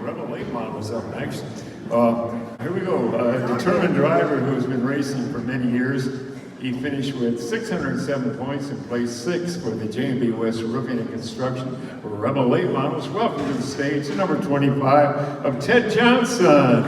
Rebel Late Model is up next. Here we go. A determined driver who's been racing for many years. He finished with 607 points and placed 6th for the J&B West Roofing and Construction for Rebel Late Models. Welcome to the stage, number 25 of Ted Johnson.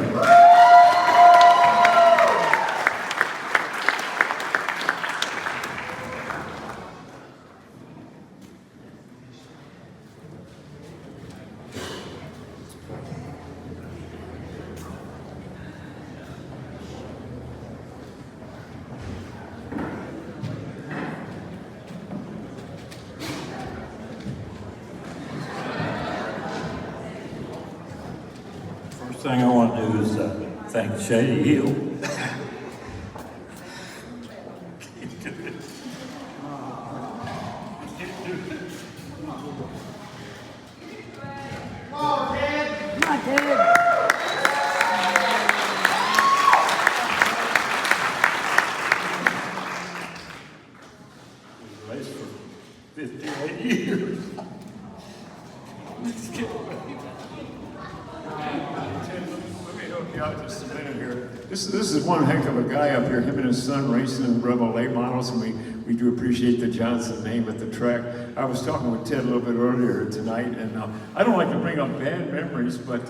First thing I want to do is thank Shadyhill. We've raced for 58 years. Let's get away. Let me help you out just a minute here. This is one heck of a guy up here, him and his son racing in Rebel Late Models, and we do appreciate the Johnson name at the track. I was talking with Ted a little bit earlier tonight, and I don't like to bring up bad memories, but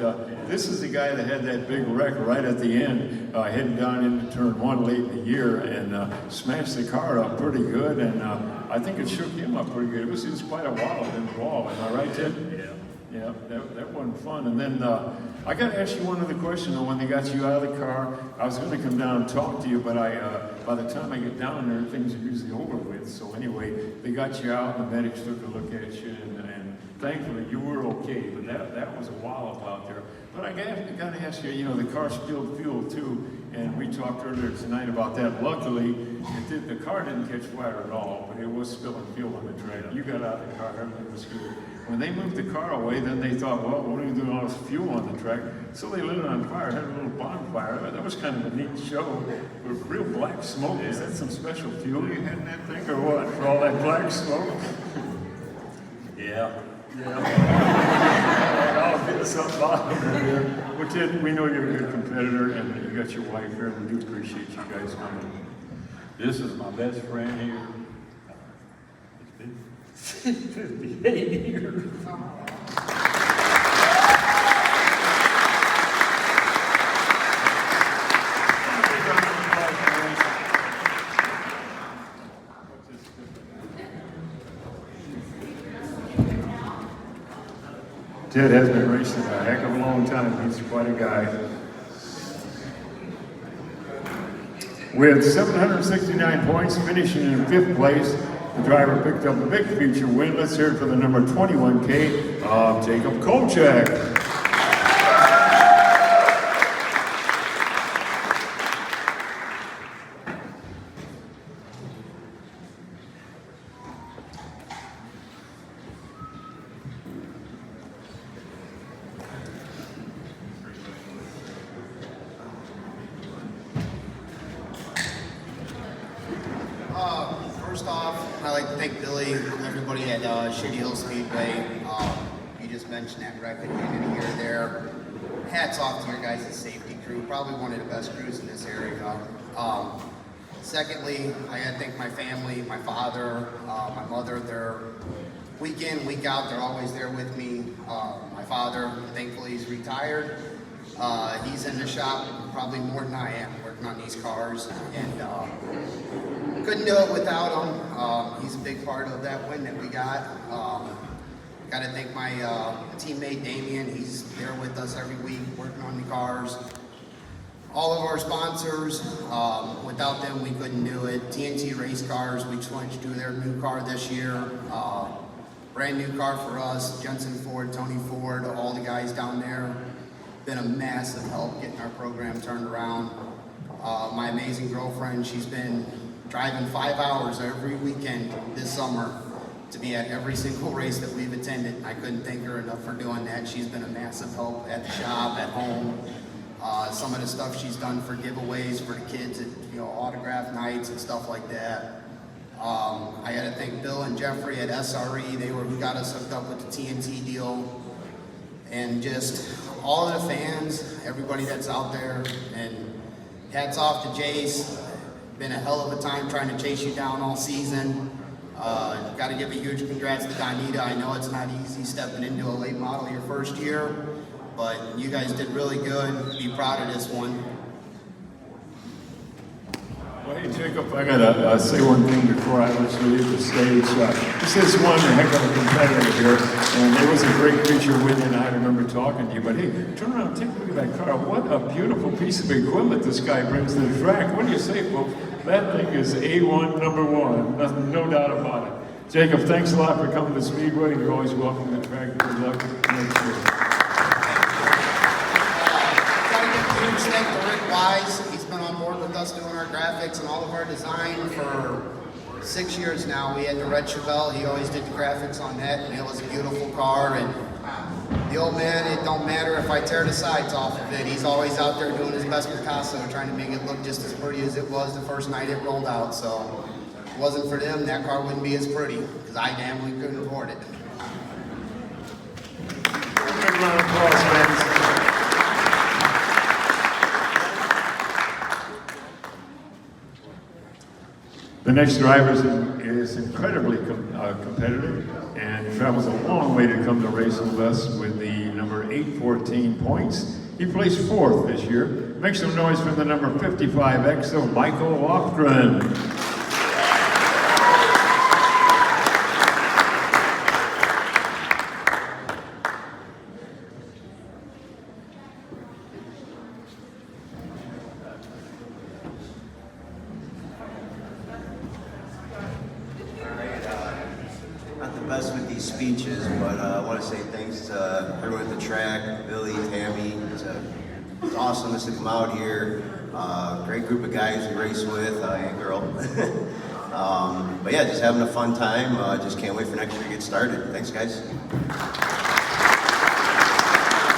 this is the guy that had that big wreck right at the end, heading down into turn 1 late in the year, and smashed the car up pretty good, and I think it shook him up pretty good. It was quite a wallop in the wall. Am I right, Ted? Yeah. Yeah, that wasn't fun. And then I got to ask you one other question. Though, when they got you out of the car, I was going to come down and talk to you, but by the time I get down there, things are usually over with. So anyway, they got you out, and the medics took a look at you, and thankfully you were okay. But that was a wallop out there. But I got to ask you, you know, the car spilled fuel too, and we talked earlier tonight about that. Luckily, the car didn't catch fire at all, but it was spilling fuel on the track. You got out of the car, everything was good. When they moved the car away, then they thought, well, what are we doing all this fuel on the track? So they lit it on fire, had a little bonfire. That was kind of a neat show. With real black smoke. Is that some special fuel you had in that thing, or what? For all that black smoke? Yeah. I'll get something out of there. Well, Ted, we know you're a good competitor, and you got your wife here. We do appreciate you guys coming. This is my best friend here. It's been 58 years. Ted has been racing a heck of a long time. He's quite a guy. With 769 points, finishing in 5th place, the driver picked up a big feature win. Let's hear it for the number 21K of Jacob Kolchak. First off, I'd like to thank Billy and everybody at Shadyhill Speedway. You just mentioned that wreck at the end of the year there. Hats off to your guys' safety crew, probably one of the best crews in this area. Secondly, I gotta thank my family, my father, my mother. They're week in, week out, they're always there with me. My father, thankfully, he's retired. He's in the shop probably more than I am, working on these cars, and couldn't do it without him. He's a big part of that win that we got. Got to thank my teammate Damien. He's there with us every week, working on the cars. All of our sponsors, without them we couldn't do it. TNT Race Cars, we switched to their new car this year. Brand new car for us, Jensen Ford, Tony Ford, all the guys down there. Been a massive help getting our program turned around. My amazing girlfriend, she's been driving 5 hours every weekend this summer to be at every single race that we've attended. I couldn't thank her enough for doing that. She's been a massive help at the shop, at home. Some of the stuff she's done for giveaways for the kids, at, autograph nights and stuff like that. I got to thank Bill and Jeffrey at SRE. They were who got us hooked up with the TNT deal. and just all of the fans, everybody that's out there, and hats off to Jace. Been a hell of a time trying to chase you down all season. Got to give a huge congrats to Donita. I know it's not easy stepping into a late model your first year, but you guys did really good. Be proud of this one. Well, hey, Jacob, I gotta say one thing before I let you leave the stage. This is one heck of a competitor here, and it was a great creature with you, and I remember talking to you. But hey, turn around, take a look at that car. What a beautiful piece of equipment this guy brings to the track. What do you say, folks? That thing is A1 number one, no doubt about it. Jacob, thanks a lot for coming to Speedway. You're always welcome to the track. Good luck next year. Got to give a huge thank to Rick Wise. He's been on board with us doing our graphics and all of our design for 6 years now. We had the red Chevelle. He always did the graphics on that, and it was a beautiful car. And the old man, it don't matter if I tear the sides off of it. He's always out there doing his best Picasso, trying to make it look just as pretty as it was the first night it rolled out. So if it wasn't for them, that car wouldn't be as pretty, because I damn well couldn't afford it. Big round of applause, friends. The next driver is incredibly competitive and travels a long way to come to race with us with the number 814 points. He placed 4th this year. Make some noise for the number 55X of Michael Lofgren. Not the best with these speeches, but I want to say thanks to everyone at the track, Billy, Tammy. It's awesome to come out here. Great group of guys we race with, and girl. But yeah, just having a fun time. Just can't wait for next year to get started. Thanks, guys.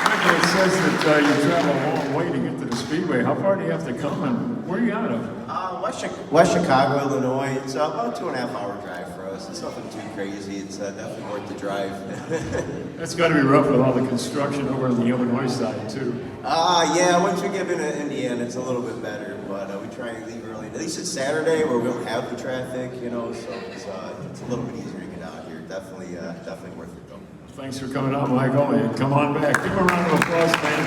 Michael, it says that you travel a long way to get to the Speedway. How far do you have to come, and where are you out of? West Chicago, Illinois. It's about a 2.5 hour drive for us. It's nothing too crazy. It's definitely worth the drive. That's got to be rough with all the construction over on the Illinois side, too. Yeah, once we get into Indiana, it's a little bit better, but we try and leave early. At least it's Saturday where we don't have the traffic, so it's a little bit easier to get out here. Definitely worth it, though. Thanks for coming out, Michael, and come on back. Give him a round of applause, man.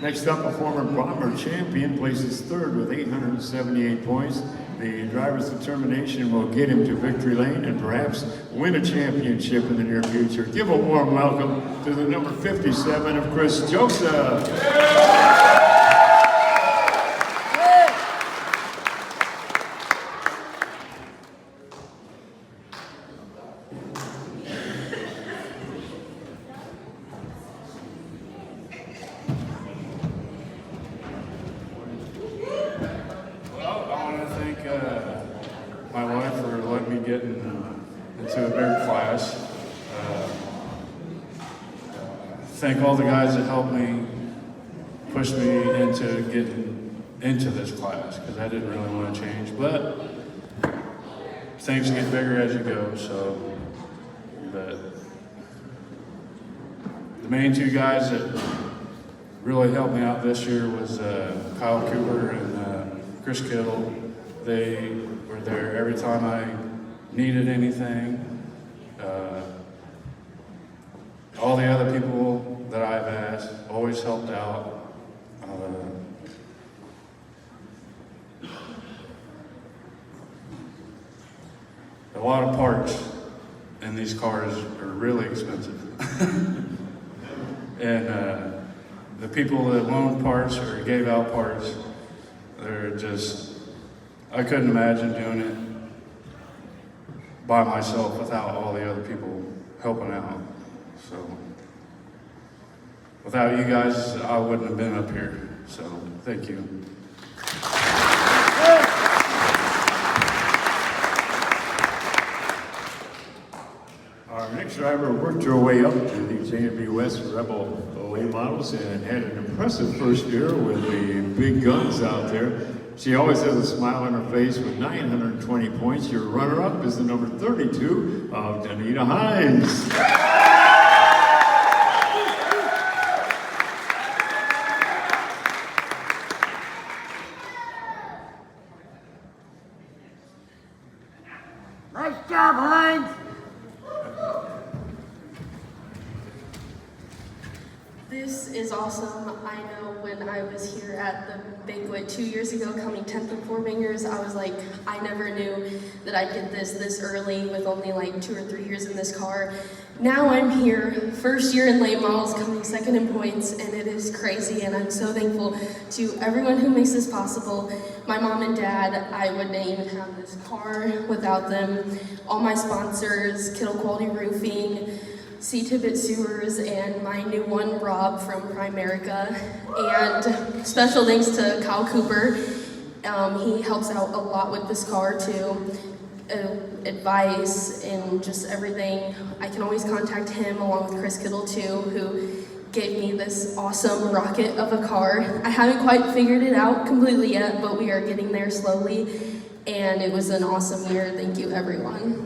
Next up, a former Bomber champion places 3rd with 878 points. The driver's determination will get him to victory lane and perhaps win a championship in the near future. Give a warm welcome to the number 57 of Chris Joseph. My wife for letting me get into a bigger class. Thank all the guys that helped me, push me into getting into this class, because I didn't really want to change. But things get bigger as you go, so but the main 2 guys that really helped me out this year was Kyle Cooper and Chris Kittle. They were there every time I needed anything. All the other people that I've asked always helped out. A lot of parts in these cars are really expensive. And the people that loaned parts or gave out parts, they're just, I couldn't imagine doing it by myself without all the other people helping out. So without you guys, I wouldn't have been up here. So thank you. Our next driver worked her way up to the J&B West Rebel OA models and had an impressive first year with the big guns out there. She always has a smile on her face with 920 points. Your runner-up is the number 32 of Danita Hines. Nice job, Heinz. This is awesome. I know when I was here at the banquet 2 years ago, coming 10th in four bangers, I was like, I never knew that I'd get this early with only like 2 or 3 years in this car. Now I'm here, first year in late models, coming second in points, and it is crazy, and I'm so thankful to everyone who makes this possible. My mom and dad, I wouldn't even have this car without them. All my sponsors, Kittle Quality Roofing, C-Tibbet Sewers, and my new one, Rob from Primerica. And special thanks to Kyle Cooper. He helps out a lot with this car too. Advice and just everything. I can always contact him along with Chris Kittle too, who gave me this awesome rocket of a car. I haven't quite figured it out completely yet, but we are getting there slowly. And it was an awesome year. Thank you, everyone.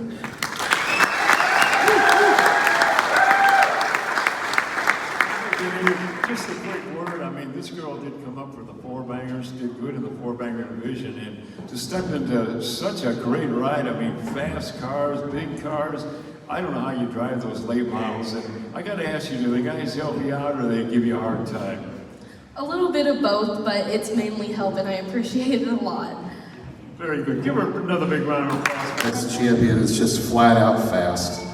Just a quick word, I mean, this girl did come up for the four bangers, did good in the four banger division, and to step into such a great ride, I mean, fast cars, big cars, I don't know how you drive those late models, and I gotta ask you, do the guys help you out or they give you a hard time? A little bit of both, but it's mainly help, and I appreciate it a lot. Very good, give her another big round of applause. Next champion is just flat out fast.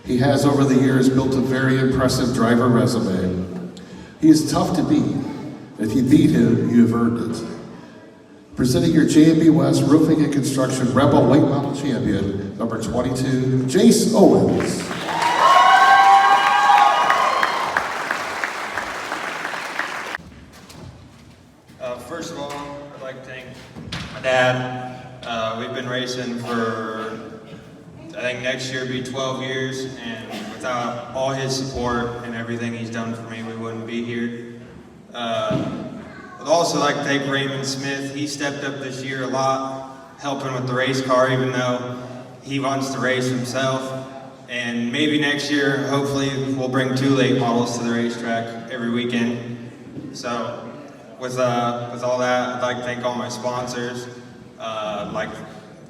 He has over the years built a very impressive driver resume. He is tough to beat. If you beat him, you have earned it. Presenting your JMB West Roofing and Construction Rebel Late Model Champion, number 22, Jace Owens. First of all, I'd like to thank my dad. We've been racing for, I think next year will be 12 years, and without all his support and everything he's done for me, we wouldn't be here. I'd also like to thank Raymond Smith. He stepped up this year a lot, helping with the race car, even though he wants to race himself. And maybe next year, hopefully, we'll bring 2 late models to the racetrack every weekend. So, with all that, I'd like to thank all my sponsors. Like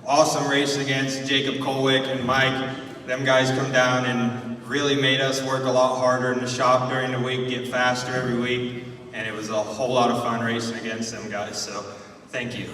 awesome race against Jacob Colwick and Mike. Them guys come down and really made us work a lot harder in the shop during the week, get faster every week, and it was a whole lot of fun racing against them guys, so thank you.